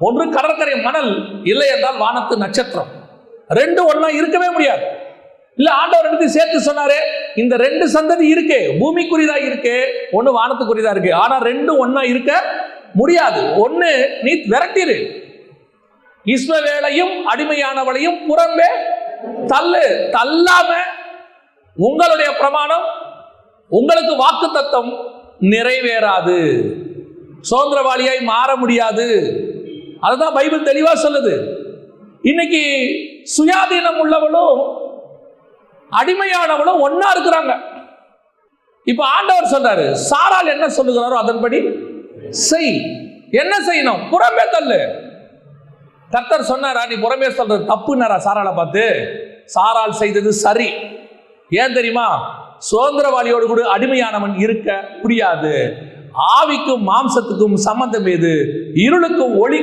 ஒன்று கடற்கரை மணல், இல்லை என்றால் வானத்து நட்சத்திரம். ரெண்டு ஒண்ணா இருக்கவே முடியாது. இல்ல, ஆண்டவர் எடுத்து சேர்த்து சொன்னாரு, இந்த ரெண்டு சந்ததி இருக்கு, பூமிக்குரியதா இருக்கு, ஒண்ணு வானத்துக்குரியதா இருக்கு. ஆனா ரெண்டும் ஒண்ணா இருக்க முடியாது. ஒண்ணு நீ விரட்டிரு, இஸ்மவேலையும் அடிமையானவளையும் புறம்பே தள்ளு. தள்ளாம உங்களுடைய பிரமாணம், உங்களுக்கு வாக்கு தத்தம் நிறைவேறாது, சுதந்திரவாளியாய் மாற முடியாது. அதுதான் பைபிள் தெளிவா சொல்லுது. இன்னைக்கு சுயாதீனம் உள்ளவளும் அடிமையானவளும் ஒன்னா இருக்கிறாங்க. இப்ப ஆண்டவர் சொல்றாரு, சாரால் என்ன சொல்லுகிறாரோ அதன்படி செய். என்ன செய்யணும்? புறம்பே தள்ளு. கர்த்தர் சொன்னாரா நீ புறம்பே சொல்றது தப்புன்னாரா சாராளை பார்த்து? சாரால் செய்தது சரி. ஏன் தெரியுமா? சுதந்திரவாளியோடு கூட அடிமையானவன் இருக்க முடியாது. ஆவிக்கும் மாம்சத்துக்கும் சம்பந்தம் ஏது? இருளுக்கும் ஒளிக்கும்